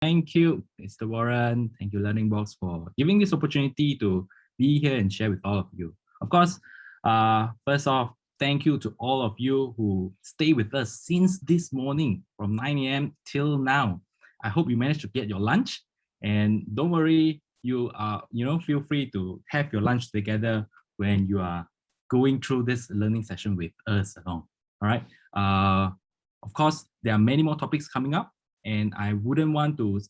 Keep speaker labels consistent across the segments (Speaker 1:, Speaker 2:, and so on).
Speaker 1: Thank you, Mr. Warren. Thank you, Learning Box, for giving this opportunity to be here and share with all of you. Of course, first off, thank you to all of you who stay with us since this morning from 9 a.m. till now. I hope you managed to get your lunch, and don't worry, feel free to have your lunch together when you are going through this learning session with us along. All right. Of course, there are many more topics coming up, and I wouldn't want to,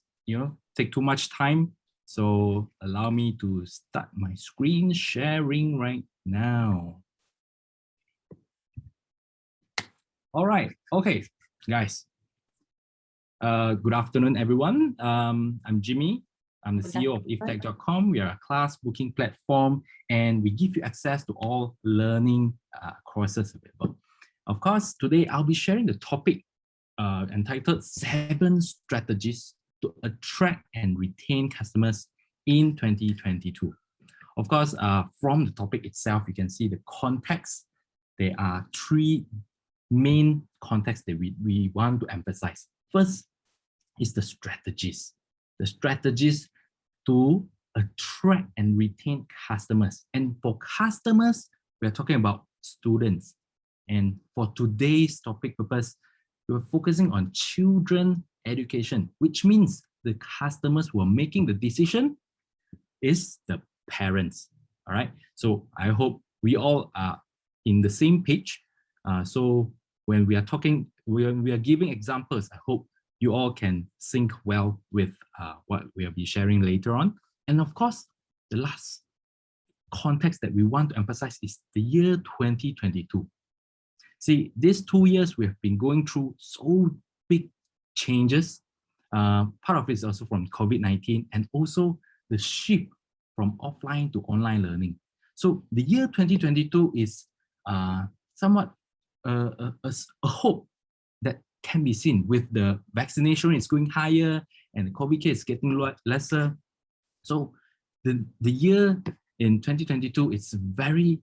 Speaker 1: take too much time. So allow me to start my screen sharing right now. All right. Okay, guys. Good afternoon, everyone. I'm Jimmy. I'm the CEO of iftech.com. We are a class booking platform, and we give you access to all learning courses available. Of course, today I'll be sharing the topic entitled 7 Strategies to Attract and Retain Customers in 2022. Of course, from the topic itself, you can see the context. There are 3 main contexts that we want to emphasize. First is the strategies. The strategies to attract and retain customers. And for customers, we're talking about students. And for today's topic purpose, we're focusing on children education, which means the customers who are making the decision is the parents. All right. So I hope we all are in the same page. So when we are talking, when we are giving examples, I hope you all can sync well with what we'll be sharing later on. And of course, the last context that we want to emphasize is the year 2022. See, these 2 years we have been going through so big changes. Part of it is also from COVID-19 and also the shift from offline to online learning. So the year 2022 is somewhat a hope that can be seen with the vaccination is going higher and the COVID case is getting lesser. So the year in 2022 is very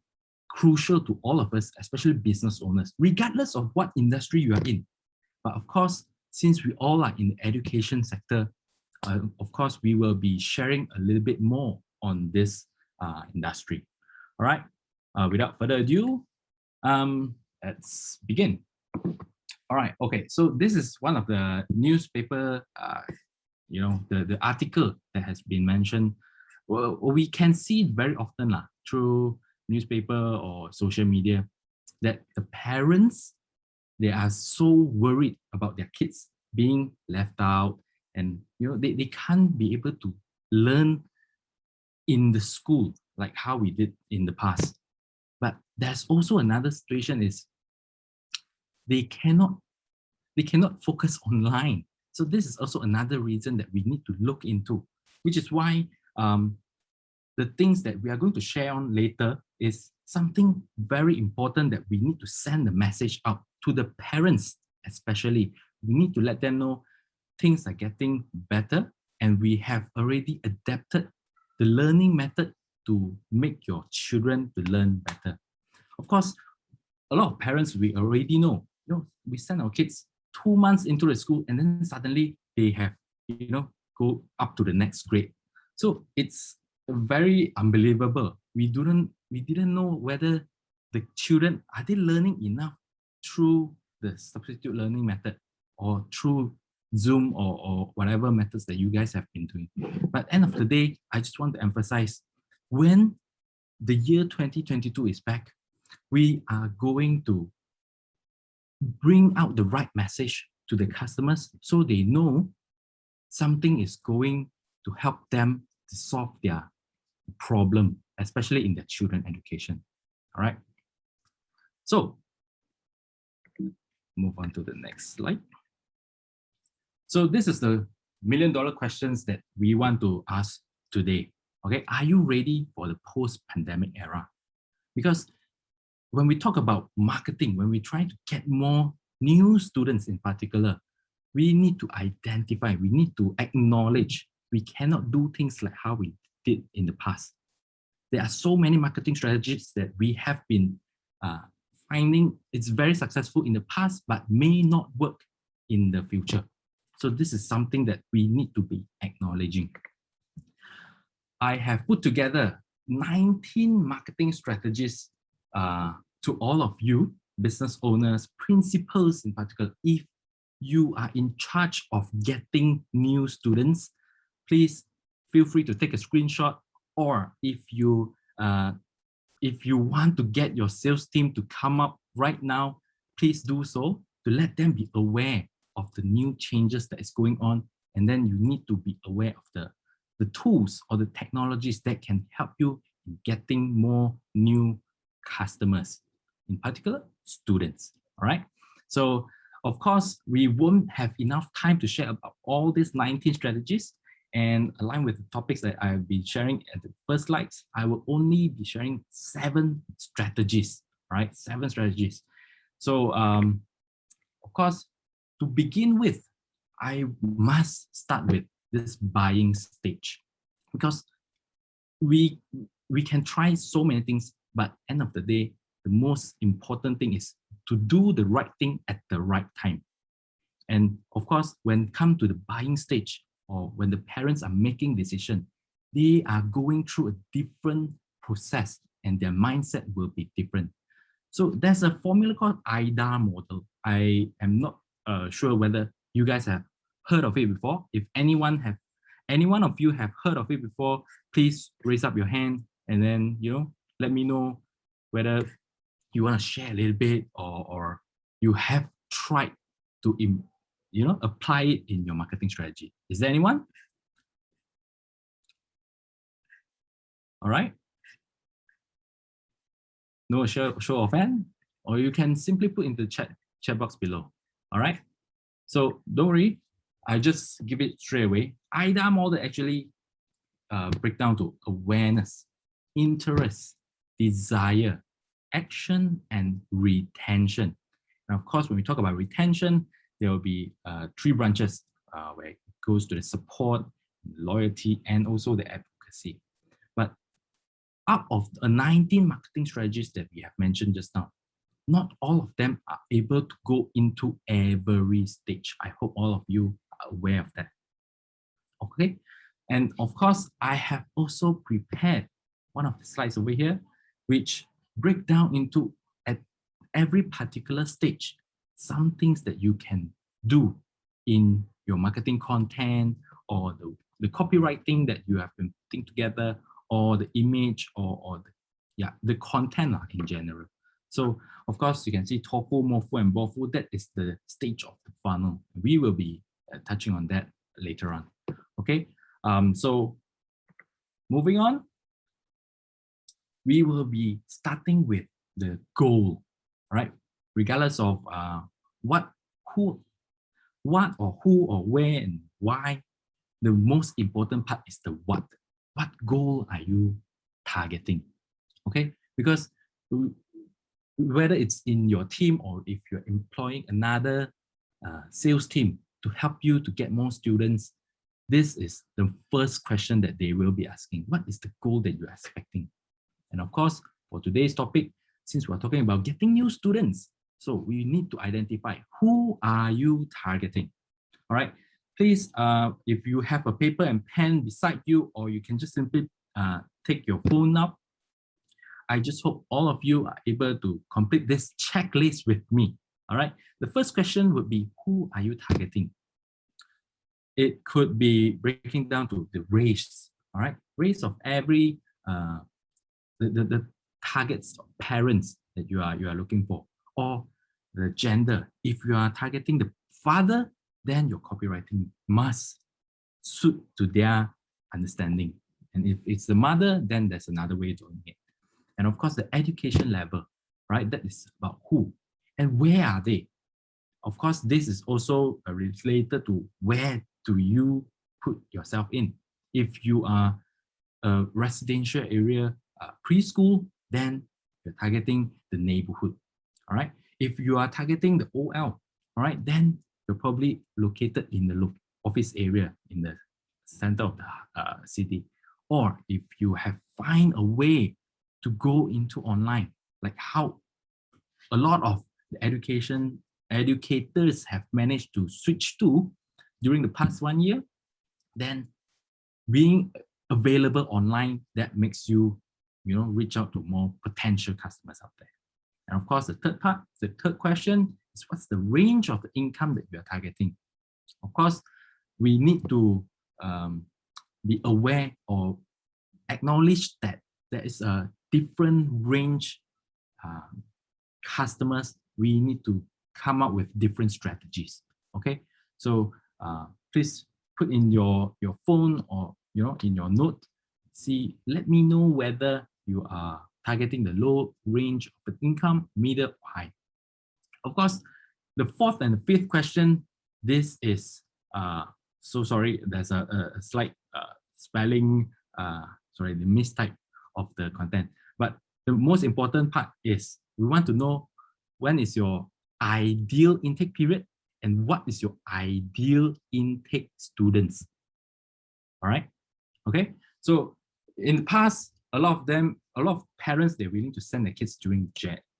Speaker 1: crucial to all of us, especially business owners, regardless of what industry you are in. But of course, since we all are in the education sector, of course, we will be sharing a little bit more on this industry. All right, without further ado, let's begin. All right, okay, so this is one of the newspaper, the article that has been mentioned. Well, we can see it very often through newspaper or social media that the parents, they are so worried about their kids being left out, and they can't be able to learn in the school like how we did in the past. But there's also another situation is they cannot focus online. So this is also another reason that we need to look into, which is why the things that we are going to share on later is something very important that we need to send the message out to the parents, especially. We need to let them know things are getting better, and we have already adapted the learning method to make your children to learn better. Of course, a lot of parents, we already know, we send our kids 2 months into the school and then suddenly they have, go up to the next grade. So it's very unbelievable. We didn't know whether the children, are they learning enough through the substitute learning method or through Zoom or whatever methods that you guys have been doing. But at the end of the day, I just want to emphasize, when the year 2022 is back, we are going to bring out the right message to the customers so they know something is going to help them to solve their problem, especially in their children education. All right. So move on to the next slide. So this is the $1 million questions that we want to ask today. Okay, are you ready for the post-pandemic era? Because when we talk about marketing, when we try to get more new students in particular, we need to identify, we need to acknowledge we cannot do things like how we did in the past. There are so many marketing strategies that we have been finding it's very successful in the past, but may not work in the future. So this is something that we need to be acknowledging. I have put together 19 marketing strategies to all of you, business owners, principals in particular. If you are in charge of getting new students, please feel free to take a screenshot, or if you want to get your sales team to come up right now, please do so, to let them be aware of the new changes that is going on. And then you need to be aware of the tools or the technologies that can help you in getting more new customers, in particular students. All right. So of course, we won't have enough time to share about all these 19 strategies. And aligned with the topics that I'll be sharing at the first slides, I will only be sharing 7 strategies, right? 7 strategies. So of course, to begin with, I must start with this buying stage, because we can try so many things, but end of the day, the most important thing is to do the right thing at the right time. And of course, when it comes to the buying stage, or when the parents are making decision, they are going through a different process and their mindset will be different. So there's a formula called IDA model. I am not sure whether you guys have heard of it before. If any one of you have heard of it before, please raise up your hand and then, let me know whether you want to share a little bit, or you have tried to apply it in your marketing strategy. Is there anyone? All right. No show of hand, or you can simply put in the chat box below. All right. So don't worry, I just give it straight away. IDA model actually break down to awareness, interest, desire, action, and retention. And of course, when we talk about retention, there will be 3 branches where it goes to the support, loyalty, and also the advocacy. But out of the 19 marketing strategies that we have mentioned just now, not all of them are able to go into every stage. I hope all of you are aware of that. Okay. And of course, I have also prepared one of the slides over here, which break down into, at every particular stage, some things that you can do in your marketing content, or the copywriting that you have been putting together, or the image, or the content in general. So of course, you can see Tofu, Mofu, and Bofu. That is the stage of the funnel. We will be touching on that later on. Okay. So moving on, we will be starting with the goal, right? Regardless of what, who, or where, and why, the most important part is the what. What goal are you targeting? Okay, because whether it's in your team, or if you're employing another sales team to help you to get more students, this is the first question that they will be asking. What is the goal that you're expecting? And of course, for today's topic, since we're talking about getting new students, so we need to identify, who are you targeting? All right, please, if you have a paper and pen beside you, or you can just simply take your phone up, I just hope all of you are able to complete this checklist with me. All right, the first question would be, who are you targeting? It could be breaking down to the race. All right, race of every the targets of parents that you are looking for, or the gender. If you are targeting the father, then your copywriting must suit to their understanding. And if it's the mother, then there's another way of doing it. And of course, the education level, right? That is about who and where are they. Of course, this is also related to where do you put yourself in. If you are a residential area preschool, then you're targeting the neighborhood. All right. If you are targeting the OL, all right, then you're probably located in the office area in the center of the city. Or if you have find a way to go into online, like how a lot of the educators have managed to switch to, during the past 1 year, then being available online, that makes you, reach out to more potential customers out there. And of course, the third question is, what's the range of the income that you are targeting? Of course, we need to be aware or acknowledge that there is a different range customers. We need to come up with different strategies. Okay, so please put in your phone or in your note. Let me know whether you are targeting the low range of the income, middle, or high. Of course, the fourth and the fifth question, this is so sorry, there's a slight spelling, sorry, the mistype of the content. But the most important part is we want to know when is your ideal intake period and what is your ideal intake students. All right, okay. So in the past, a lot of parents, they're willing to send their kids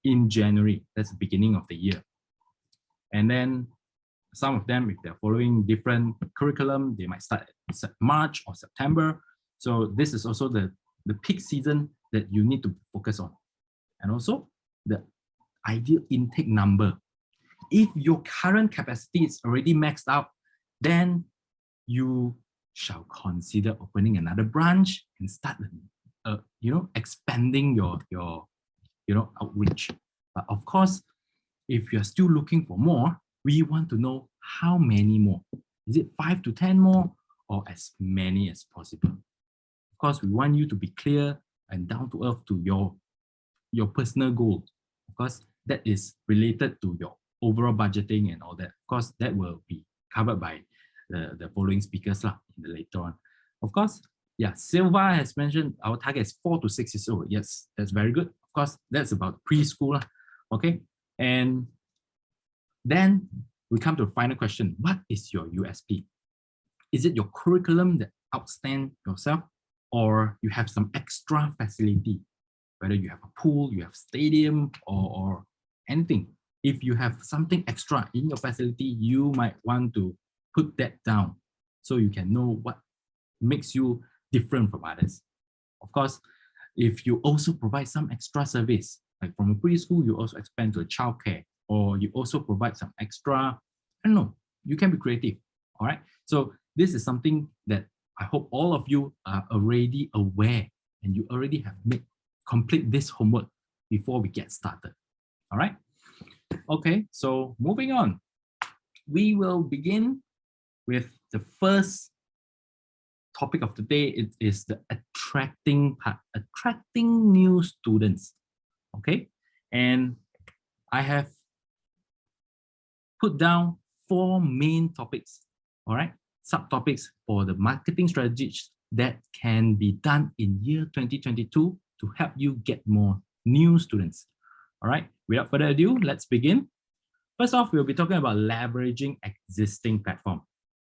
Speaker 1: in January. That's the beginning of the year. And then some of them, if they're following different curriculum, they might start at March or September. So this is also the peak season that you need to focus on. And also the ideal intake number. If your current capacity is already maxed out, then you shall consider opening another branch and start, expanding your outreach. But of course, if you're still looking for more, we want to know how many more. Is it 5 to 10 more or as many as possible? Of course, we want you to be clear and down to earth to your personal goal. Of course, that is related to your overall budgeting and all that. Of course, that will be covered by the following speakers later on. Of course, yeah, Silva has mentioned our target is 4 to 6 years old. Yes, that's very good. Of course, that's about preschool. Okay, and then we come to the final question. What is your USP? Is it your curriculum that outstands yourself, or you have some extra facility? Whether you have a pool, you have stadium, or anything. If you have something extra in your facility, you might want to put that down so you can know what makes you different from others. Of course, if you also provide some extra service, like from a preschool, you also expand to a childcare, or you also provide some extra, I don't know, you can be creative. All right. So this is something that I hope all of you are already aware and you already have complete this homework before we get started. All right. Okay, so moving on, we will begin with the first topic of the day. It is the attracting part, attracting new students. Okay, and I have put down 4 main topics, all right, subtopics for the marketing strategies that can be done in year 2022 to help you get more new students. All right, without further ado, let's begin. First off, we'll be talking about leveraging existing platform.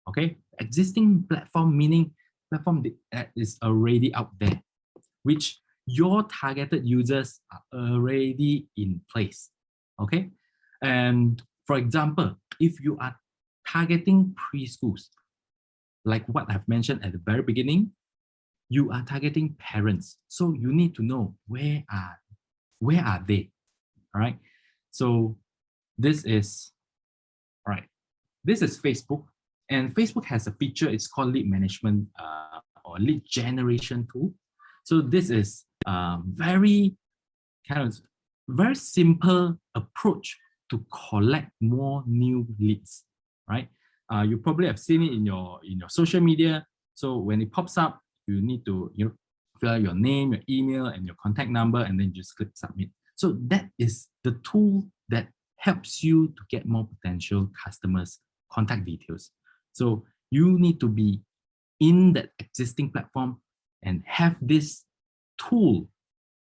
Speaker 1: Okay, existing platform meaning platform that is already out there, which your targeted users are already in place. Okay, and for example, if you are targeting preschools, like what I've mentioned at the very beginning, you are targeting parents. So you need to know where are they? All right. So this is, all right. This is Facebook, and Facebook has a feature. It's called lead management or lead generation tool. So this is very simple approach to collect more new leads, right? You probably have seen it in your social media. So when it pops up, you need to fill out your name, your email, and your contact number, and then just click submit. So that is the tool that helps you to get more potential customers' contact details. So you need to be in that existing platform and have this tool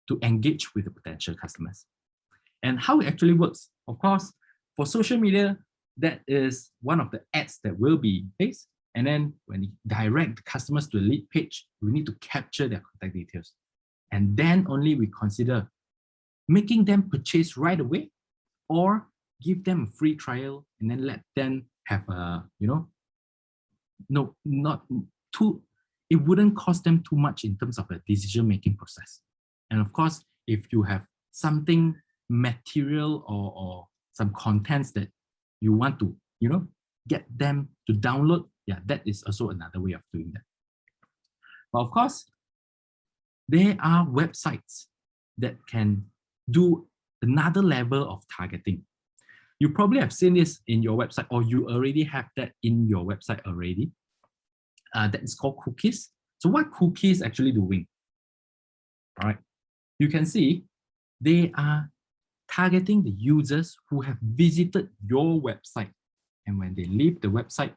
Speaker 1: to engage with the potential customers. And how it actually works, of course, for social media, that is one of the ads that will be placed. And then when you direct the customers to the lead page, we need to capture their contact details. And then only we consider making them purchase right away, or give them a free trial and then let them have a no, not too, it wouldn't cost them too much in terms of the decision-making process. And of course, if you have something material or some contents that you want to, get them to download, yeah, that is also another way of doing that. But of course, there are websites that can do another level of targeting. You probably have seen this in your website, or you already have that in your website already. That is called cookies. So what cookies actually doing? All right, you can see they are targeting the users who have visited your website. And when they leave the website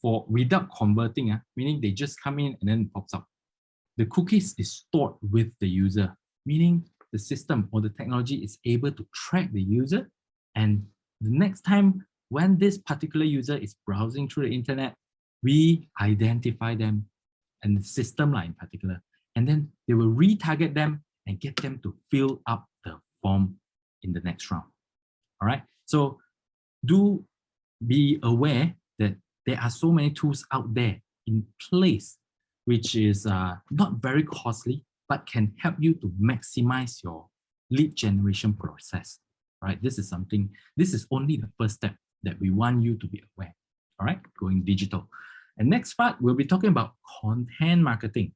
Speaker 1: without converting, meaning they just come in and then it pops up, the cookies is stored with the user, meaning the system or the technology is able to track the user. And the next time when this particular user is browsing through the internet, we identify them and the system in particular, and then they will retarget them and get them to fill up the form in the next round. All right, so do be aware that there are so many tools out there in place which is not very costly, but can help you to maximize your lead generation process. All right, this is only the first step that we want you to be aware. All right, going digital. And next part, we'll be talking about content marketing.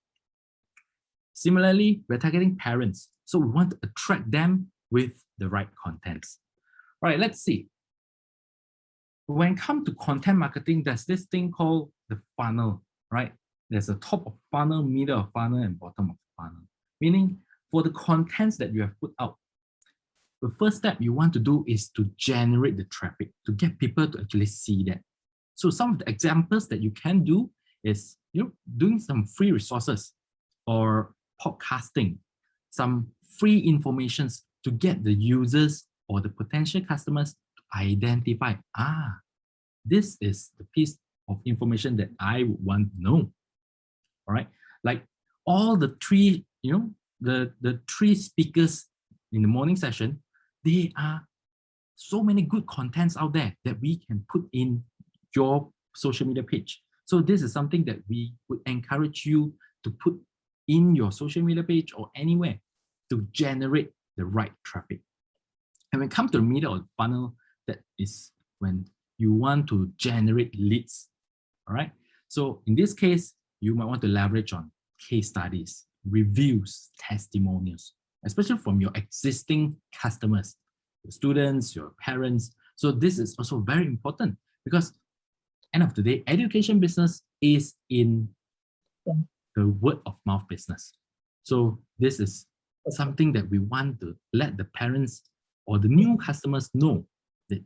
Speaker 1: Similarly, we're targeting parents. So we want to attract them with the right contents. All right, let's see. When it comes to content marketing, there's this thing called the funnel, right? There's a top of funnel, middle of funnel, and bottom of funnel. Meaning, for the contents that you have put out, the first step you want to do is to generate the traffic, to get people to actually see that. So some of the examples that you can do is doing some free resources or podcasting, some free informations to get the users or the potential customers to identify, this is the piece of information that I would want to know. All right, like all the three, the three speakers in the morning session, there are so many good contents out there that we can put in your social media page. So this is something that we would encourage you to put in your social media page or anywhere to generate the right traffic. And when it comes to the middle of the funnel, that is when you want to generate leads. All right. So in this case, you might want to leverage on case studies, reviews, testimonials, especially from your existing customers, your students, your parents. So this is also very important because end of the day, education business is in the word of mouth business. So this is something that we want to let the parents or the new customers know that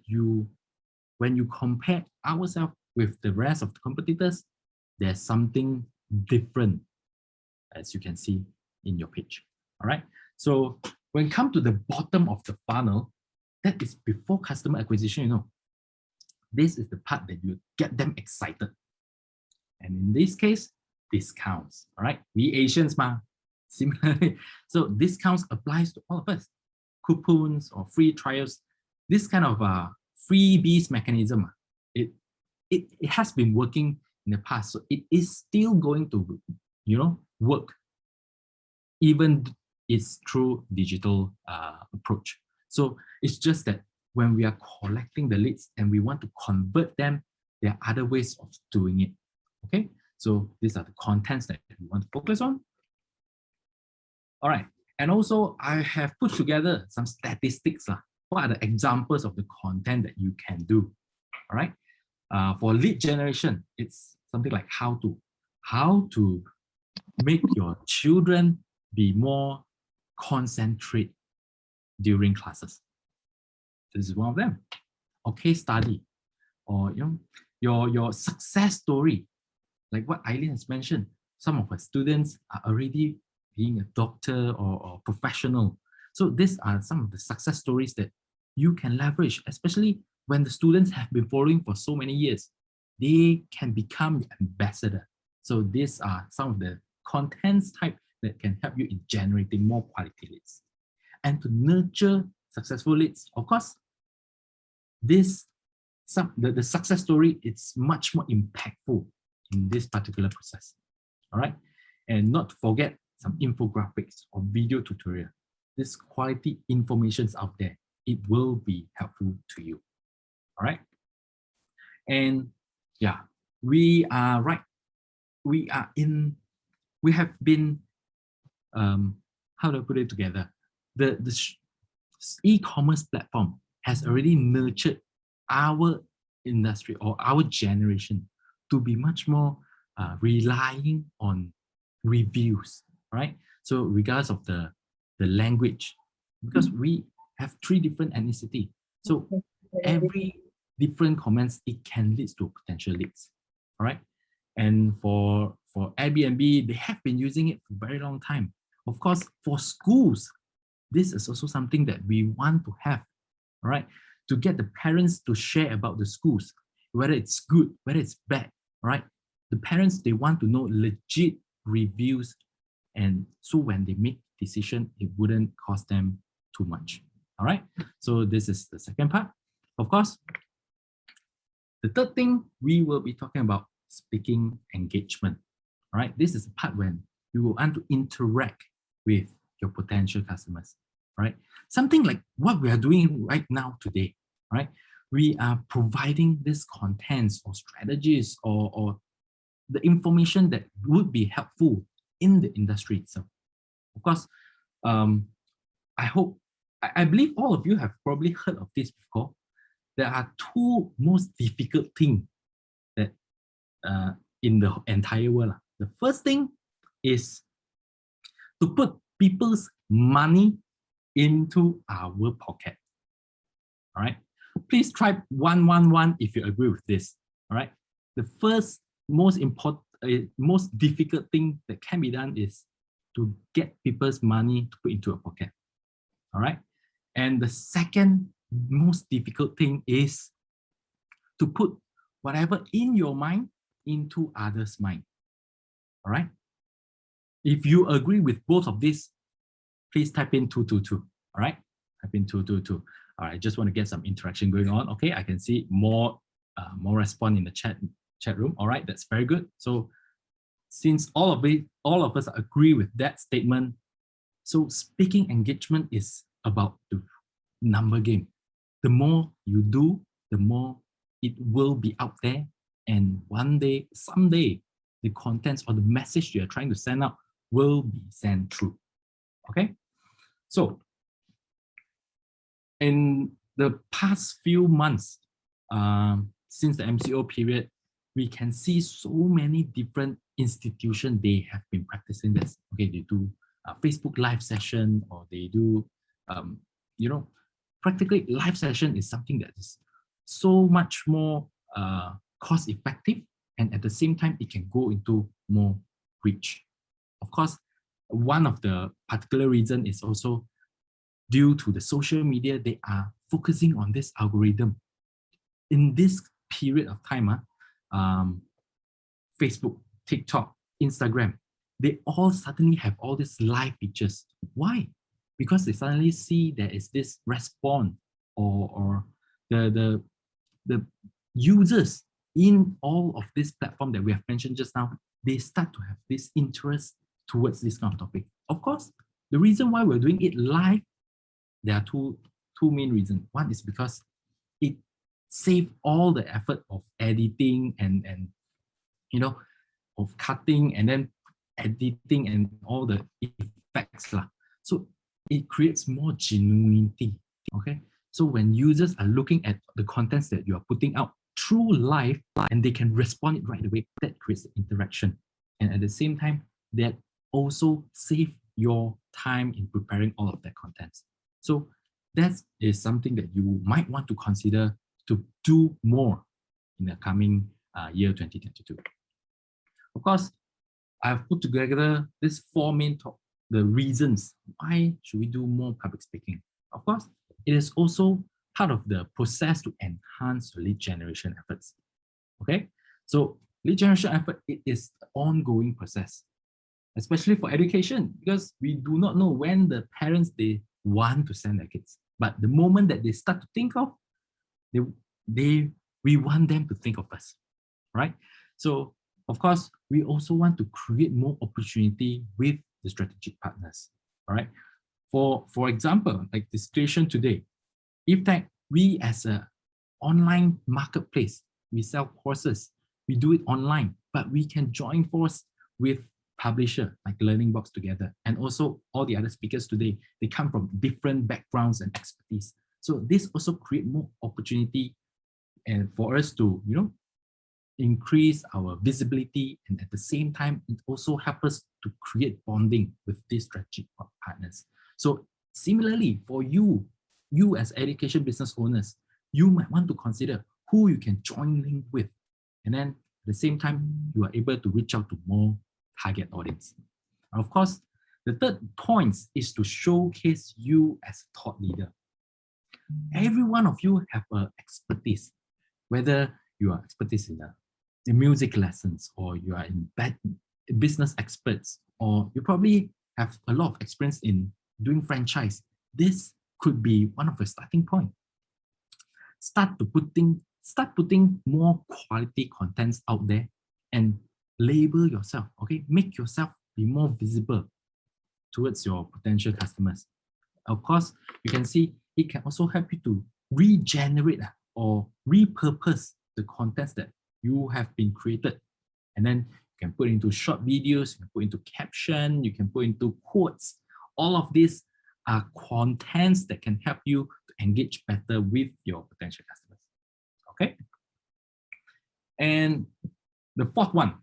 Speaker 1: when you compare ourselves with the rest of the competitors, there's something different, as you can see in your page. All right. So when it comes to the bottom of the funnel, that is before customer acquisition, this is the part that you get them excited. And in this case, discounts. All right. We Asians, similarly. So discounts applies to all of us. Coupons or free trials. This kind of freebies mechanism, it has been working in the past. So it is still going to, work, even it's through digital approach. So it's just that when we are collecting the leads and we want to convert them, there are other ways of doing it. Okay, so these are the contents that we want to focus on. All right, and also I have put together some statistics. What are the examples of the content that you can do? All right, for lead generation, it's something like how to make your children be more concentrate during classes. This is one of them. Or case study, or your success story, like what Eileen has mentioned. Some of her students are already being a doctor or professional. So these are some of the success stories that you can leverage, especially when the students have been following for so many years. They can become the ambassador. So these are some of the contents type that can help you in generating more quality leads. And to nurture successful leads, of course, the success story is much more impactful in this particular process. All right. And not to forget some infographics or video tutorial. This quality information is out there. It will be helpful to you. All right. And yeah, we are right. We have been, how do I put it together? The e-commerce platform has already nurtured our industry or our generation to be much more relying on reviews, right? So regardless of the language, because we have 3 different ethnicity, so every different comments, it can lead to potential leads, all right? And for Airbnb, they have been using it for a very long time. Of course, for schools, this is also something that we want to have, all right? To get the parents to share about the schools, whether it's good, whether it's bad, all right? The parents, they want to know legit reviews, and so when they make decision, it wouldn't cost them too much, all right? So this is the second part. Of course, the third thing we will be talking about, speaking engagement, all right? This is the part when you will want to interact with your potential customers, right? Something like what we are doing right now today, right? We are providing this contents or strategies or the information that would be helpful in the industry itself. Of course, I believe all of you have probably heard of this before. There are 2 most difficult things that in the entire world. The first thing is to put people's money into our pocket. All right. Please type 111 if you agree with this. All right. The first most important, most difficult thing that can be done is to get people's money to put into a pocket. All right. And the second most difficult thing is to put whatever in your mind into others' mind. All right. If you agree with both of these, please type in 222. All right. Type in 222. All right. Just want to get some interaction going on. Okay. I can see more response in the chat room. All right. That's very good. So since all of us agree with that statement, so speaking engagement is about the number game. The more you do, the more it will be out there. And one day, someday, the contents or the message you're trying to send out will be sent through. Okay? So, in the past few months, since the MCO period, we can see so many different institutions, they have been practicing this. Okay, they do a Facebook live session, or they do, practically live session is something that is so much more cost effective, and at the same time, it can go into more reach. Of course, one of the particular reason is also due to the social media. They are focusing on this algorithm. In this period of time, Facebook, TikTok, Instagram, they all suddenly have all these live features. Why? Because they suddenly see there is this response, or the users in all of this platform that we have mentioned just now, they start to have this interest towards this kind of topic. Of course, the reason why we're doing it live, there are two main reasons. One is because it saves all the effort of editing and of cutting and then editing and all the effects. So it creates more genuinity. Okay. So when users are looking at the contents that you are putting out through live and they can respond it right away, that creates interaction. And at the same time, that also save your time in preparing all of that contents. So that is something that you might want to consider to do more in the coming year 2022. Of course, I've put together these 4 main the reasons why should we do more public speaking. Of course, it is also part of the process to enhance the lead generation efforts. Okay, so lead generation effort, it is an ongoing process, especially for education, because we do not know when the parents, they want to send their kids. But the moment that they start to think of, we want them to think of us, right? So Of course, we also want to create more opportunity with the strategic partners. All right. For example, like the situation today, if that we as a online marketplace, we sell courses, we do it online, but we can join force with publisher like Learning Box together, and also all the other speakers today, they come from different backgrounds and expertise. So this also create more opportunity and for us to, increase our visibility, and at the same time, it also help us to create bonding with these strategic partners. So similarly, for you as education business owners, you might want to consider who you can join link with. And then at the same time, you are able to reach out to more target audience. And of course, the third point is to showcase you as a thought leader. Every one of you have an expertise, whether you are expertise in the music lessons, or you are in business experts, or you probably have a lot of experience in doing franchise. This could be one of the starting point. Start putting more quality contents out there and label yourself, okay? Make yourself be more visible towards your potential customers. Of course, you can see it can also help you to regenerate or repurpose the contents that you have been created. And then you can put into short videos, you can put into caption, you can put into quotes. All of these are contents that can help you to engage better with your potential customers. Okay. And the fourth one,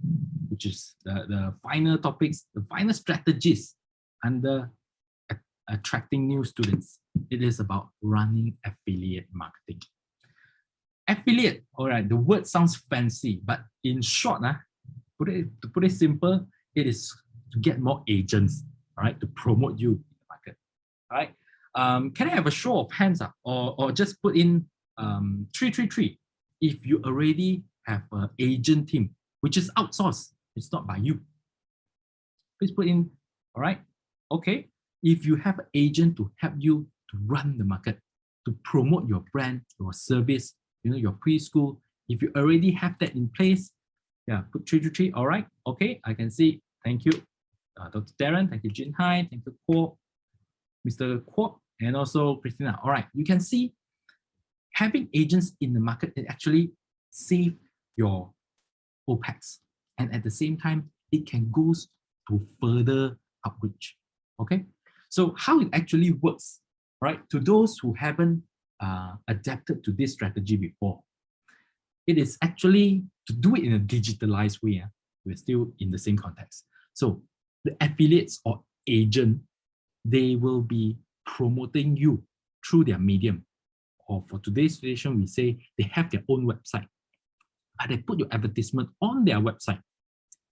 Speaker 1: which is the final topics, the final strategies under attracting new students. It is about running affiliate marketing. Affiliate, all right, the word sounds fancy, but in short, to put it simple, it is to get more agents, all right, to promote you in the market. All right. Can I have a show of hands up, or just put in 333 if you already have an agent team, which is outsourced, it's not by you. Please put in, all right, okay. If you have an agent to help you to run the market, to promote your brand, your service, your preschool, if you already have that in place, yeah, put 323, all right, okay, I can see, thank you, Dr. Darren, thank you, Jin Hai, thank you, Kwok, Mr. Kwok, and also Christina, all right, you can see having agents in the market, it actually save your OPEX, and at the same time, it can go to further outreach, okay? So how it actually works, right? To those who haven't adapted to this strategy before, it is actually to do it in a digitalized way. We're still in the same context. So the affiliates or agent, they will be promoting you through their medium. Or for today's situation, we say they have their own website, but they put your advertisement on their website.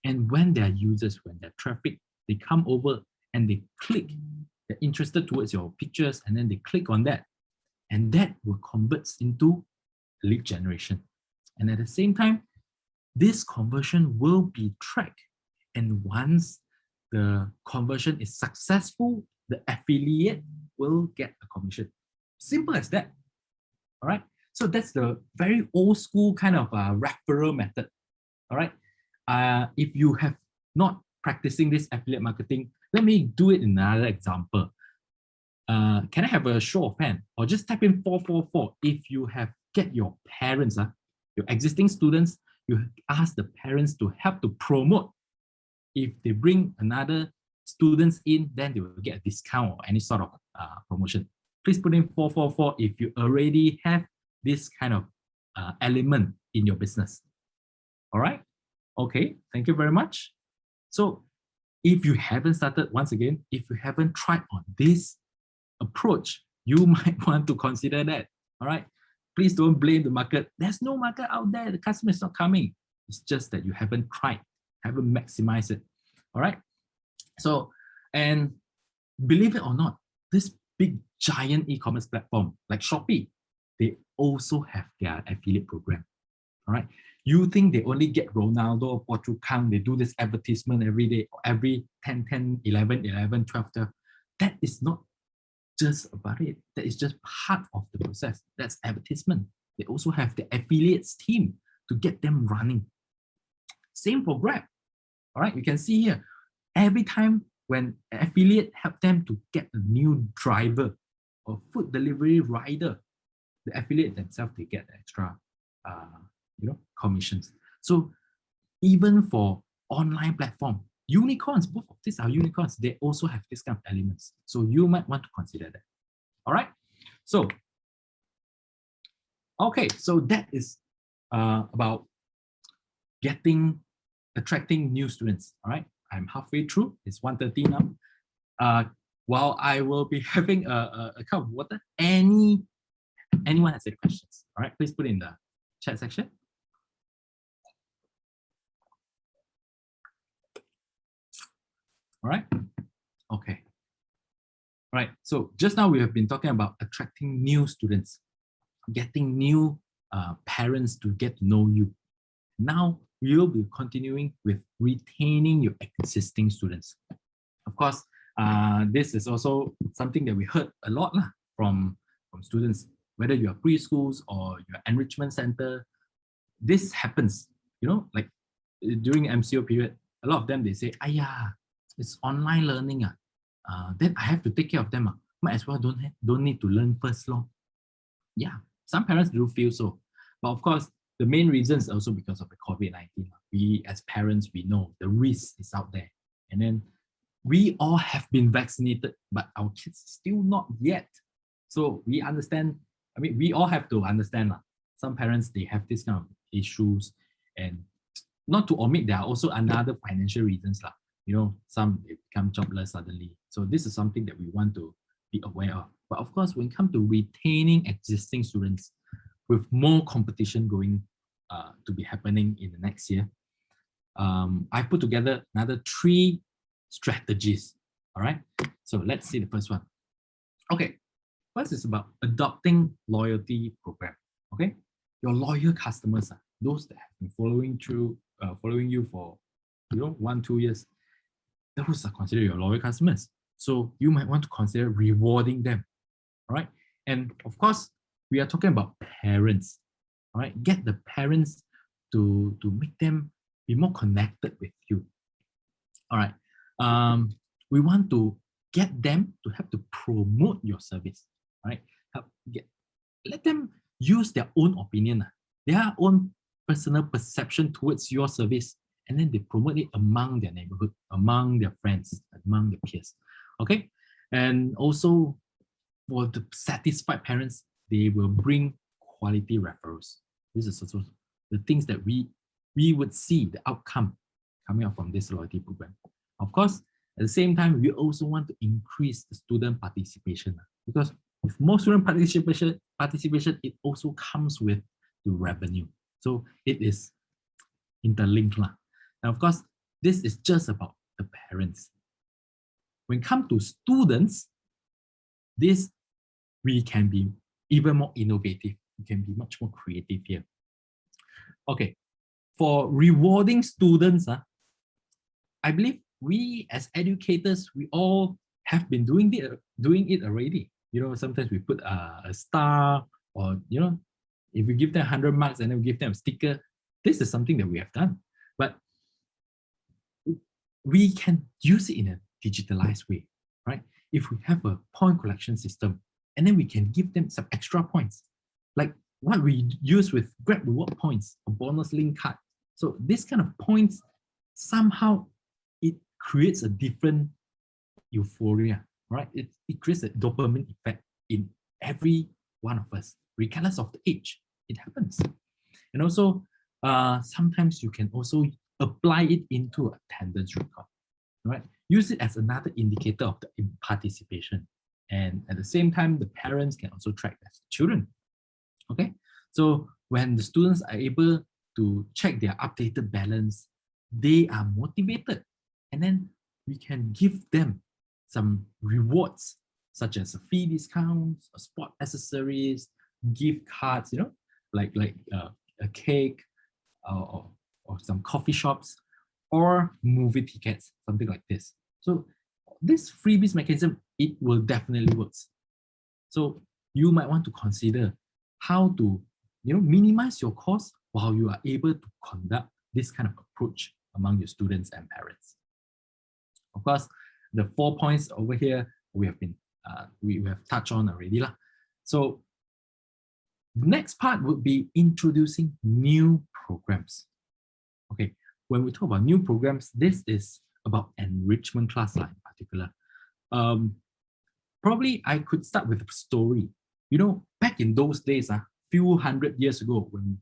Speaker 1: And when their users, when their traffic, they come over and they click, they're interested towards your pictures, and then they click on that. And that will convert into lead generation. And at the same time, this conversion will be tracked. And once the conversion is successful, the affiliate will get a commission. Simple as that. All right. So that's the very old school kind of referral method. All right. If you have not practicing this affiliate marketing, let me do it in another example. Can I have a show of hand, or just type in 444 if you have get your parents, your existing students, you ask the parents to help to promote. If they bring another students in, then they will get a discount or any sort of promotion. Please put in 444 if you already have this kind of element in your business. All right. Okay. Thank you very much. So if you haven't started, once again, if you haven't tried on this approach, you might want to consider that. All right. Please don't blame the market. There's no market out there. The customer is not coming. It's just that you haven't tried, haven't maximized it. All right. So, and believe it or not, this big giant e-commerce platform like Shopee, they also have their affiliate program. All right. You think they only get Ronaldo, Portugal, they do this advertisement every day, every 10, 10, 11, 11, 12, 12. That is not just about it. That is just part of the process. That's advertisement. They also have the affiliates team to get them running. Same for Grab. All right, you can see here, every time when an affiliate help them to get a new driver or food delivery rider, the affiliate themselves, they get extra, commissions. So even for online platform, unicorns, both of these are unicorns, they also have this kind of elements. So you might want to consider that. All right. So, okay, so that is about attracting new students. All right. I'm halfway through. It's 1:30 now. While I will be having a cup of water, anyone has any questions? All right, please put it in the chat section. All right. Okay. All right. So just now we have been talking about attracting new students, getting new parents to get to know you. Now we will be continuing with retaining your existing students. Of course, this is also something that we heard a lot from students, whether you're preschools or your enrichment center. This happens, like during MCO period, a lot of them, they say, it's online learning. Then I have to take care of them. Might as well don't need to learn first. Yeah, some parents do feel so. But of course, the main reason is also because of the COVID-19. We as parents, we know the risk is out there. And then we all have been vaccinated, but our kids still not yet. So we understand, we all have to understand. Some parents, they have this kind of issues. And not to omit, there are also another financial reasons. Some they become jobless suddenly. So this is something that we want to be aware of. But of course, when it comes to retaining existing students, with more competition going to be happening in the next year, I put together another 3 strategies. All right, so let's see the first one. Okay, first is about adopting loyalty program. Okay, your loyal customers, those that have been following you for 1-2 years, those are considered your loyal customers. So you might want to consider rewarding them. All right, and of course, we are talking about parents. All right, get the parents to make them be more connected with you. All right, we want to get them to help to promote your service. All right, let them use their own opinion, their own personal perception towards your service, and then they promote it among their neighborhood, among their friends, among their peers. Okay, and also for the satisfied parents, they will bring quality referrals. This is also the things that we would see the outcome coming out from this loyalty program. Of course, at the same time, we also want to increase the student participation, because with more student participation, it also comes with the revenue. So it is interlinked. And of course, this is just about the parents. When it comes to students, we can be even more innovative. We can be much more creative here. Okay, for rewarding students, I believe we as educators, we all have been doing it already. Sometimes we put a star, or if we give them 100 marks and then we give them a sticker, this is something that we have done. But we can use it in a digitalized way, right? If we have a point collection system, and then we can give them some extra points, like what we use with Grab reward points, a bonus link card. So this kind of points, somehow it creates a different euphoria, right? It creates a dopamine effect in every one of us, regardless of the age. It happens. And also, sometimes you can also apply it into attendance record, right? Use it as another indicator of the participation. And at the same time, the parents can also track their children. Okay, so when the students are able to check their updated balance, they are motivated. And then we can give them some rewards, such as fee discounts, sport accessories, gift cards, like a cake, or some coffee shops, or movie tickets, something like this. So this freebies mechanism, it will definitely work. So you might want to consider how to minimize your cost while you are able to conduct this kind of approach among your students and parents. Of course, the 4 points over here we have touched on already lah. So the next part would be introducing new programs. Okay, when we talk about new programs, this is about enrichment class in particular. Probably I could start with a story. You know, back in those days, few hundred years ago, when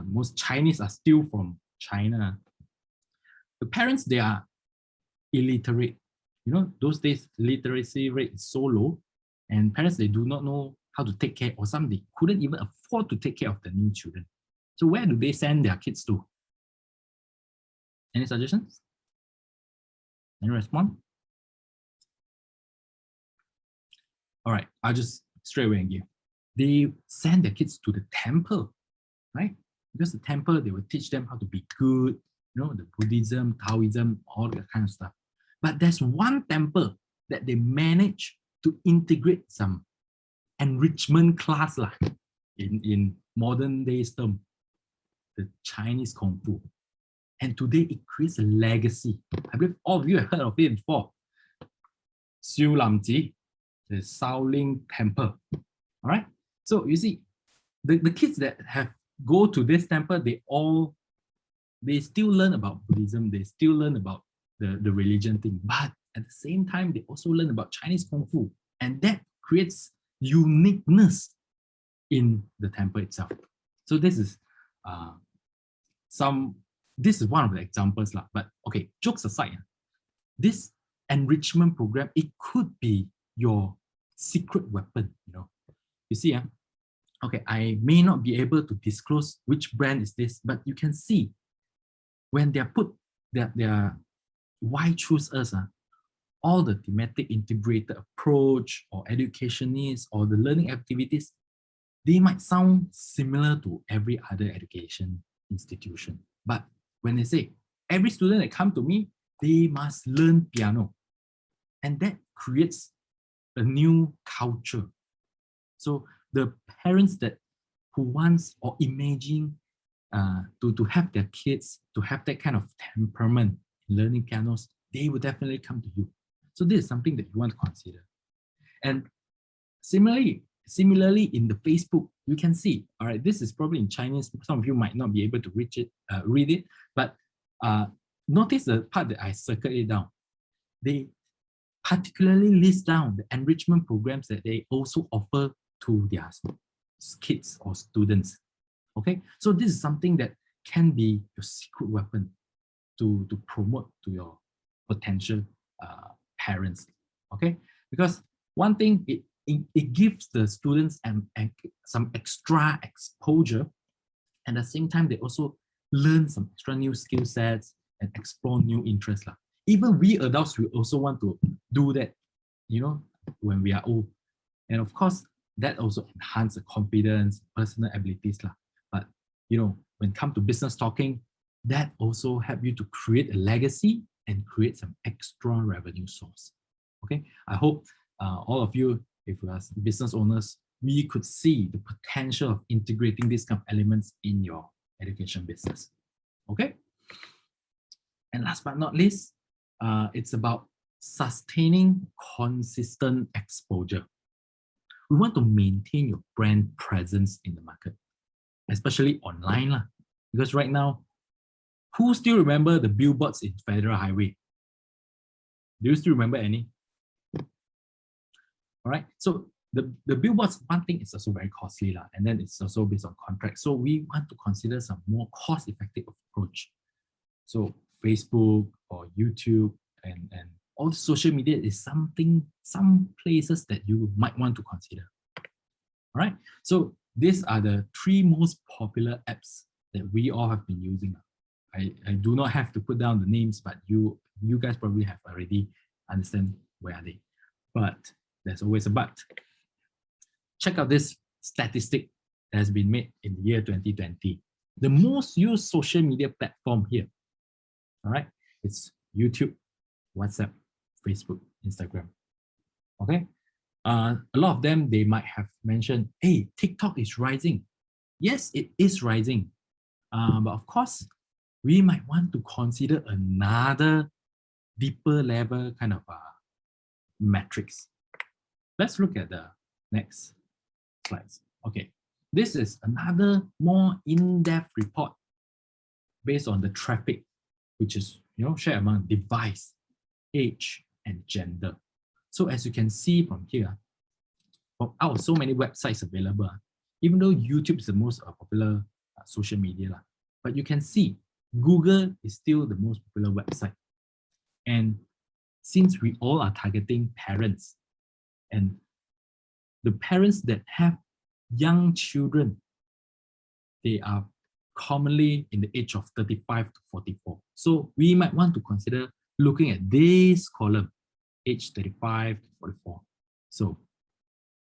Speaker 1: most Chinese are still from China, the parents, they are illiterate. You know, those days, literacy rate is so low, and parents, they do not know how to take care, or some they couldn't even afford to take care of the new children. So where do they send their kids to? Any suggestions? Any response? All right, I'll just straight away and give. They send their kids to the temple, right? Because the temple, they will teach them how to be good, you know, the Buddhism, Taoism, all that kind of stuff. But there's one temple that they manage to integrate some enrichment class in modern days term, the Chinese Kung Fu. And today it creates a legacy. I believe all of you have heard of it before. Xiu Lam Ji, the Shaolin Temple. All right. So you see, the kids that have go to this temple, they still learn about Buddhism, they still learn about the religion thing, but at the same time, they also learn about Chinese Kung Fu. And that creates uniqueness in the temple itself. So this is one of the examples. But okay, jokes aside, this enrichment program, it could be your secret weapon, you know. You see, okay, I may not be able to disclose which brand is this, but you can see when they are put their why choose us, all the thematic integrated approach or educationists or the learning activities, they might sound similar to every other education institution. But when they say, every student that come to me, they must learn piano. And that creates a new culture. So the parents who wants or imagine to have their kids to have that kind of temperament in learning pianos, they will definitely come to you. So this is something that you want to consider. And similarly in the Facebook, you can see, all right, this is probably in Chinese. Some of you might not be able to read it, but notice the part that I circled it down. They particularly list down the enrichment programs that they also offer to their kids or students. Okay, so this is something that can be your secret weapon to promote to your potential parents. Okay, because one thing, it gives the students some extra exposure, and at the same time they also learn some extra new skill sets and explore new interests. Even we adults, we also want to do that, you know, when we are old. And of course, that also enhances the confidence, personal abilities. But, you know, when it comes to business talking, that also help you to create a legacy and create some extra revenue source. Okay, I hope all of you, if you are business owners, we could see the potential of integrating these kind of elements in your education business. Okay, and last but not least, it's about sustaining consistent exposure. We want to maintain your brand presence in the market, especially online, because right now, who still remember the billboards in Federal Highway? Do you still remember any? All right, so the billboards, one thing, is also very costly, and then it's also based on contract. So we want to consider some more cost-effective approach. So Facebook or YouTube and all social media is some places that you might want to consider. All right, so these are the 3 most popular apps that we all have been using. I do not have to put down the names, but you guys probably have already understand where are they. But there's always a but. Check out this statistic that has been made in the year 2020. The most used social media platform here, all right, it's YouTube, WhatsApp, Facebook, Instagram. Okay, a lot of them, they might have mentioned, hey, TikTok is rising. Yes, it is rising. But of course, we might want to consider another deeper level kind of metrics. Let's look at the next slides. Okay, this is another more in-depth report based on the traffic, which is shared among device, age, and gender. So as you can see from here, out of so many websites available, even though YouTube is the most popular social media, but you can see Google is still the most popular website. And since we all are targeting parents, and the parents that have young children, they are commonly in the age of 35 to 44. So we might want to consider looking at this column, age 35 to 44. So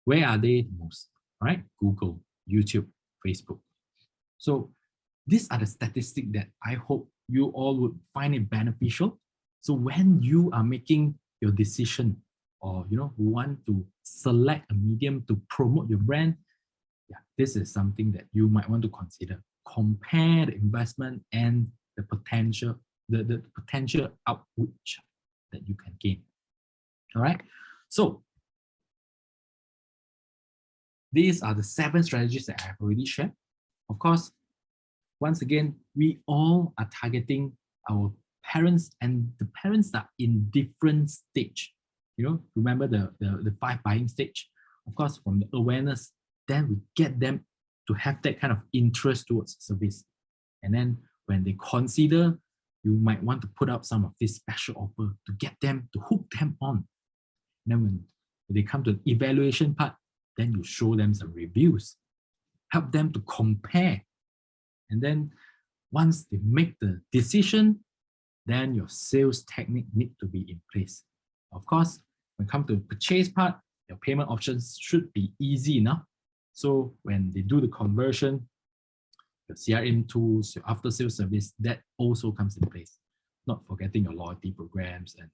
Speaker 1: where are they the most? All right, Google, YouTube, Facebook. So these are the statistics that I hope you all would find it beneficial. So when you are making your decision, or want to select a medium to promote your brand, this is something that you might want to consider. Compare the investment and the potential, the potential outreach that you can gain. All right. So these are the 7 strategies that I have already shared. Of course, once again, we all are targeting our parents, and the parents are in different stage. Remember the 5 buying stage. Of course, from the awareness, then we get them to have that kind of interest towards service. And then when they consider, you might want to put out some of this special offer to get them, to hook them on. And then when they come to the evaluation part, then you show them some reviews, help them to compare. And then once they make the decision, then your sales technique need to be in place. Of course, when it comes to the purchase part, your payment options should be easy enough. So when they do the conversion, your CRM tools, your after-sales service, that also comes in place. Not forgetting your loyalty programs and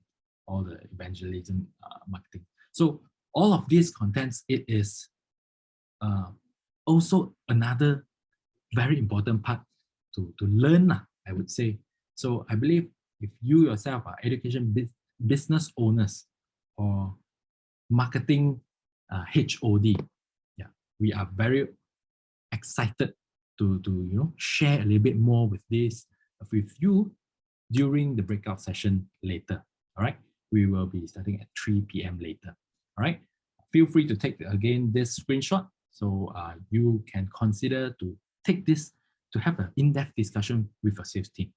Speaker 1: all the evangelism marketing. So all of these contents, it is also another very important part to learn, I would say. So I believe if you yourself are education business owners or marketing HOD, we are very excited to share a little bit more with this with you during the breakout session later. All right, we will be starting at 3 p.m. later. All right, feel free to take again this screenshot so you can consider to take this to have an in-depth discussion with your sales team.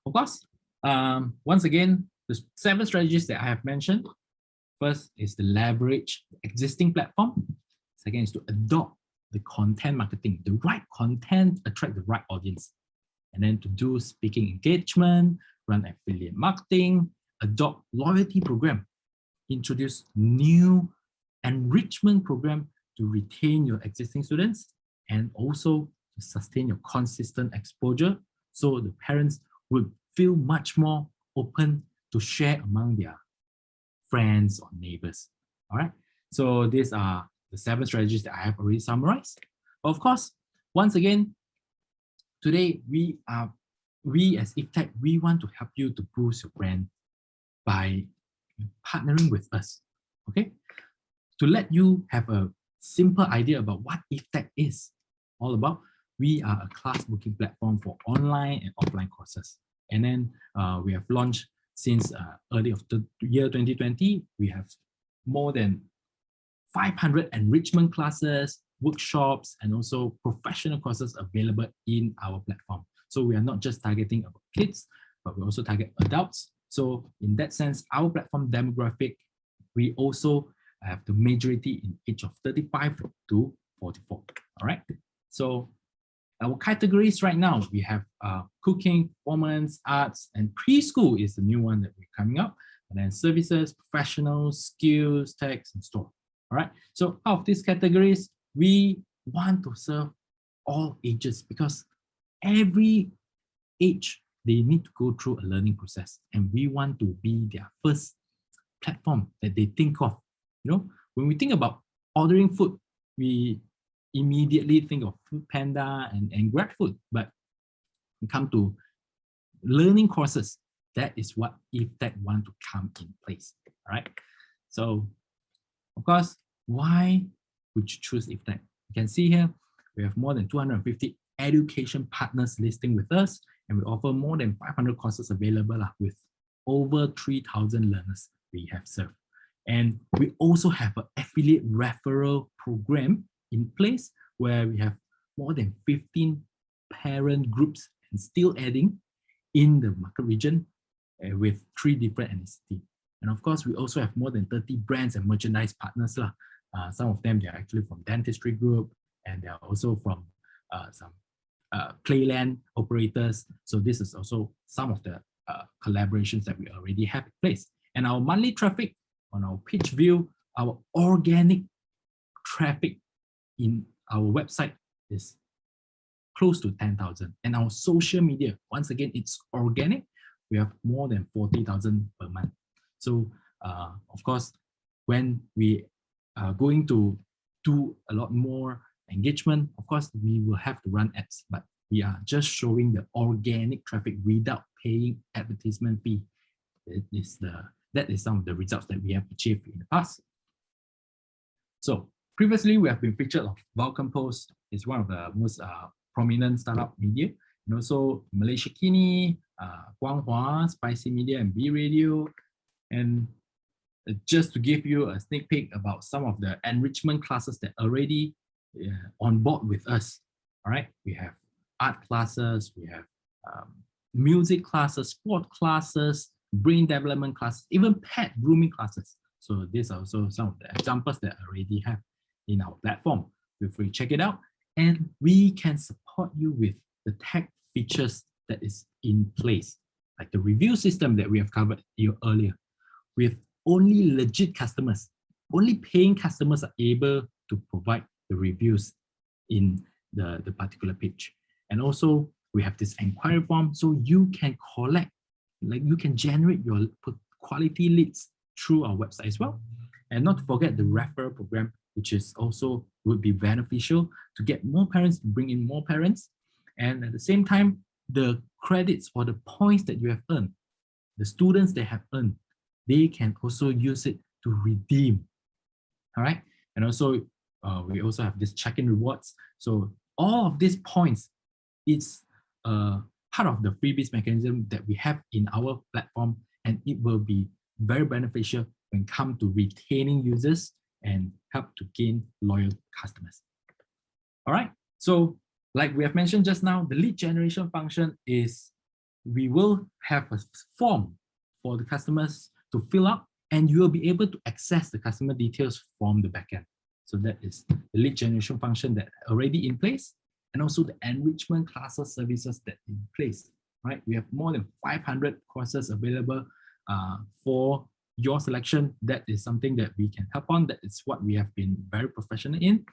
Speaker 1: Of course, once again, the 7 strategies that I have mentioned. First is to leverage the existing platform. Second is to adopt the content marketing. The right content attract the right audience. And then to do speaking engagement, run affiliate marketing, adopt loyalty program, introduce new enrichment program to retain your existing students, and also to sustain your consistent exposure so the parents would feel much more open to share among their friends or neighbors. All right. So these are the 7 strategies that I have already summarized. But of course, once again, today we as IFTech, we want to help you to boost your brand by partnering with us. Okay. To let you have a simple idea about what IFTech is all about, we are a class booking platform for online and offline courses. And then we have launched since early of the year 2020, we have more than 500 enrichment classes, workshops, and also professional courses available in our platform. So we are not just targeting about kids, but we also target adults. So in that sense, our platform demographic, we also have the majority in age of 35 to 44. All right. So our categories right now, we have cooking, performance, arts, and preschool is the new one that we're coming up. And then services, professionals, skills, tech, and store. All right. So out of these categories, we want to serve all ages because every age, they need to go through a learning process. And we want to be their first platform that they think of. When we think about ordering food, we immediately think of Food Panda and GrabFood. But we come to learning courses, that is what IFTech want to come in place. All right. So, of course, why would you choose IFTech? You can see here, we have more than 250 education partners listing with us, and we offer more than 500 courses available with over 3,000 learners we have served. And we also have an affiliate referral program in place where we have more than 15 parent groups and still adding in the market region with 3 different ethnicities. And of course, we also have more than 30 brands and merchandise partners. Some of them, they're actually from Dentistry Group, and they're also from some Playland operators. So this is also some of the collaborations that we already have in place. And our monthly traffic on our page view, our organic traffic in our website is close to 10,000. And our social media, once again, it's organic. We have more than 40,000 per month. So of course, when we are going to do a lot more engagement, of course, we will have to run ads, but we are just showing the organic traffic without paying advertisement fee. That is some of the results that we have achieved in the past. So previously, we have been featured on Vulcan Post. It's one of the most prominent startup media, and also Malaysia Kini, Guanghua, Spicy Media, and B Radio. And just to give you a sneak peek about some of the enrichment classes that are already on board with us. All right, we have art classes, we have music classes, sport classes, brain development classes, even pet grooming classes. So these are also some of the examples that I already have in our platform. Feel free to check it out. And we can support you with the tech features that is in place, like the review system that we have covered you earlier. With only legit customers, only paying customers are able to provide the reviews in the particular page. And also we have this inquiry form, so you can collect, like you can generate your quality leads through our website as well. And not to forget the referral program, which is also would be beneficial to get more parents, to bring in more parents. And at the same time, the credits or the points that you have earned, the students that have earned, they can also use it to redeem. All right. And also, we also have this check-in rewards. So all of these points, it's part of the freebies mechanism that we have in our platform, and it will be very beneficial when it comes to retaining users and help to gain loyal customers. All right. So like we have mentioned just now, the lead generation function is we will have a form for the customers to fill up, and you will be able to access the customer details from the backend. So that is the lead generation function that already in place, and also the enrichment classes services that in place. Right? We have more than 500 courses available for your selection. That is something that we can help on. That is what we have been very professional in.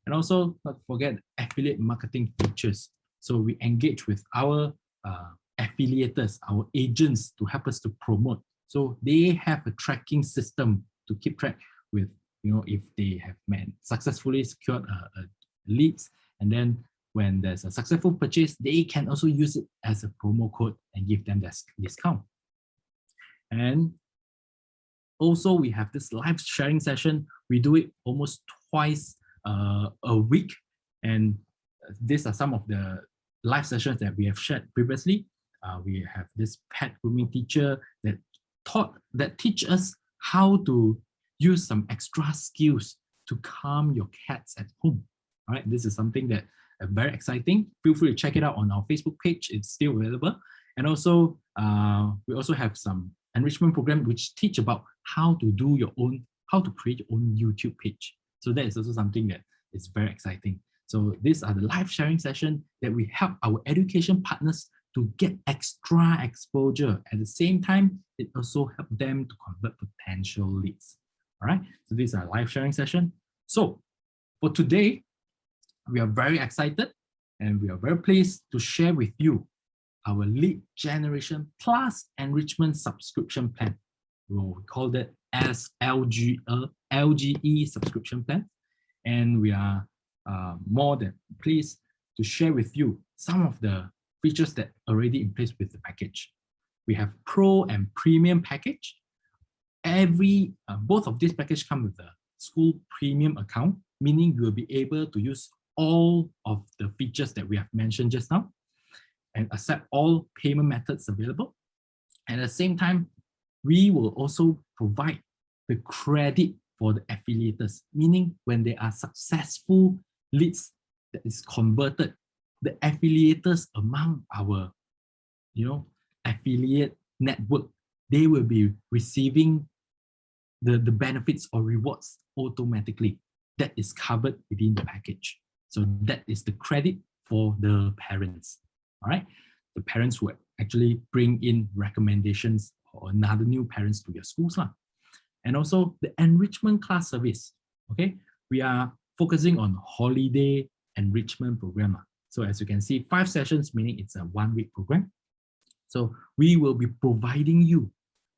Speaker 1: And also not forget affiliate marketing features. So we engage with our affiliators, our agents, to help us to promote. So they have a tracking system to keep track with, if they have successfully secured leads, and then when there's a successful purchase, they can also use it as a promo code and give them that discount. And also we have this live sharing session. We do it almost twice a week, and these are some of the live sessions that we have shared previously. We have this pet grooming teacher that teach us how to use some extra skills to calm your cats at home. All right, this is something that very exciting. Feel free to check it out on our Facebook page. It's still available. And also, we also have some enrichment program which teach about how to create your own YouTube page. So that is also something that is very exciting. So these are the live sharing session that we help our education partners to get extra exposure. At the same time, it also helps them to convert potential leads. All right, so these are live sharing session. So for today, we are very excited and we are very pleased to share with you our lead generation plus enrichment subscription plan. We'll call that as LGE subscription plan. And we are more than pleased to share with you some of the features that are already in place with the package. We have Pro and Premium package. Both of these packages come with a school premium account, meaning you will be able to use all of the features that we have mentioned just now and accept all payment methods available. And at the same time, we will also provide the credit for the affiliates, meaning when they are successful leads that is converted, the affiliates among our affiliate network, they will be receiving the benefits or rewards automatically. That is covered within the package. So that is the credit for the parents. All right, the parents who actually bring in recommendations or another new parents to your schools. And also the enrichment class service. Okay, we are focusing on holiday enrichment program. So as you can see, 5 sessions, meaning it's a 1-week program. So we will be providing you,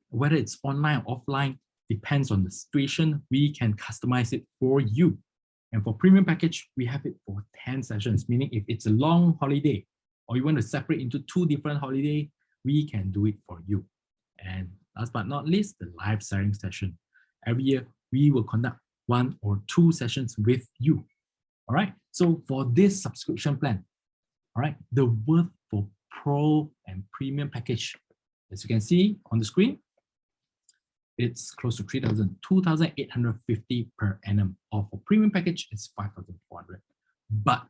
Speaker 1: whether it's online or offline, depends on the situation, we can customize it for you. And for premium package, we have it for 10 sessions, meaning if it's a long holiday or you want to separate into 2 different holidays, we can do it for you. And last but not least, the live sharing session. Every year, we will conduct 1 or 2 sessions with you. All right. So for this subscription plan, all right, the worth for Pro and Premium package, as you can see on the screen, it's close to 2,850 per annum. Or for Premium package, it's 5,400. But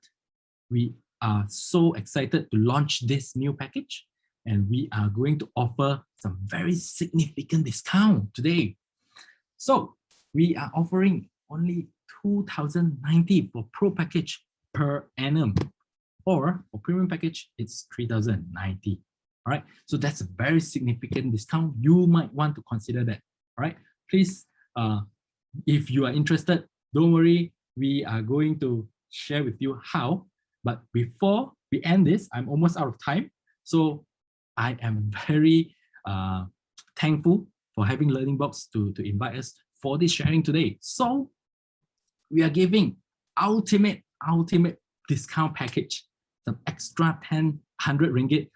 Speaker 1: we are so excited to launch this new package, and we are going to offer some very significant discount today. So we are offering only 2,090 for Pro package per annum, or for Premium package, it's 3,090. All right, so that's a very significant discount. You might want to consider that. All right, please, if you are interested, don't worry, we are going to share with you how. But before we end this, I'm almost out of time. So I am very thankful for having Learning Box to invite us for this sharing today. So we are giving ultimate discount package, some extra 100 ringgit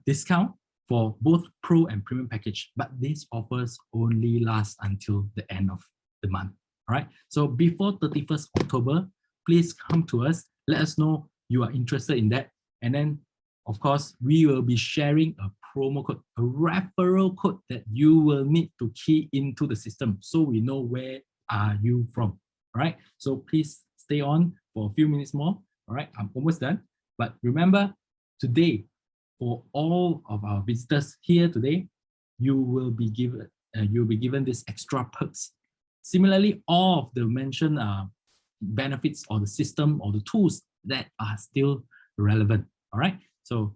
Speaker 1: discount for both Pro and Premium package, but these offers only last until the end of the month. All right, so before 31st October, please come to us, let us know you are interested in that, and then of course we will be sharing a promo code, a referral code that you will need to key into the system so we know where are you from. All right, so please stay on for a few minutes more. All right, I'm almost done, but remember, today, for all of our visitors here today, you will be given this extra perks. Similarly, all of the mentioned benefits or the system or the tools that are still relevant. All right. So,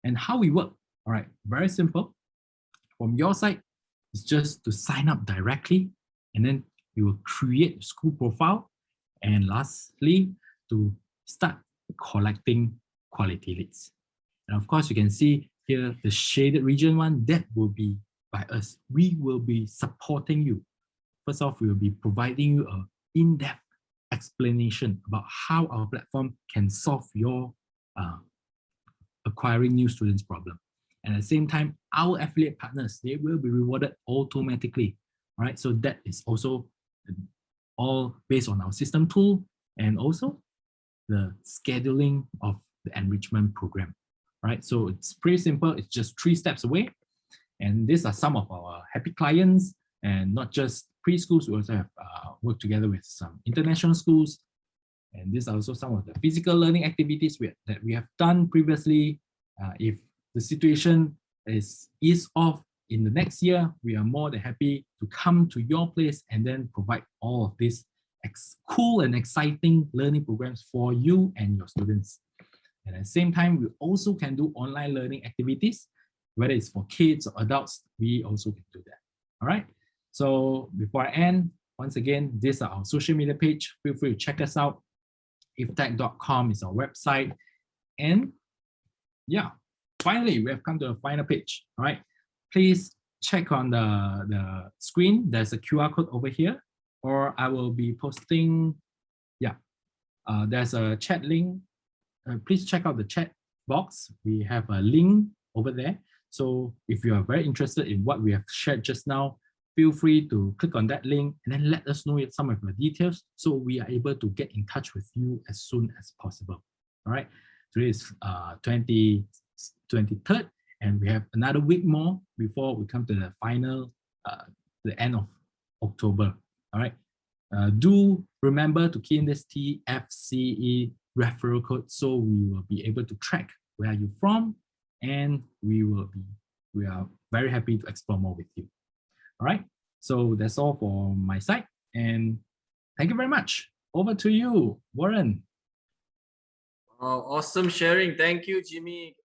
Speaker 1: and how we work. All right. Very simple. From your side, it's just to sign up directly, and then you will create a school profile, and lastly, to start collecting quality leads. And of course, you can see here the shaded region one, that will be by us. We will be supporting you. First off, we will be providing you an in-depth explanation about how our platform can solve your acquiring new students problem. And at the same time, our affiliate partners, they will be rewarded automatically. All right, so that is also all based on our system tool and also the scheduling of the enrichment program. Right, so it's pretty simple. It's just 3 steps away. And these are some of our happy clients, and not just preschools. We also have worked together with some international schools. And these are also some of the physical learning activities that we have done previously. If the situation is off in the next year, we are more than happy to come to your place and then provide all of these cool and exciting learning programs for you and your students. And at the same time, we also can do online learning activities, whether it's for kids or adults, we also can do that. All right. So before I end, once again, these are our social media page. Feel free to check us out. iftech.com is our website. And yeah, finally, we have come to the final page. All right. Please check on the screen. There's a QR code over here, or I will be posting. Yeah, there's a chat link. Please check out the chat box, we have a link over there. So if you are very interested in what we have shared just now, feel free to click on that link and then let us know some of your details so we are able to get in touch with you as soon as possible. All right. Today is 23rd, and we have another week more before we come to the final, the end of October. All right. Do remember to key in this TFCE referral code so we will be able to track where you're from, and we are very happy to explore more with you. All right. So that's all for my side, and thank you very much. Over to you, Warren.
Speaker 2: Oh, awesome sharing. Thank you, Jimmy.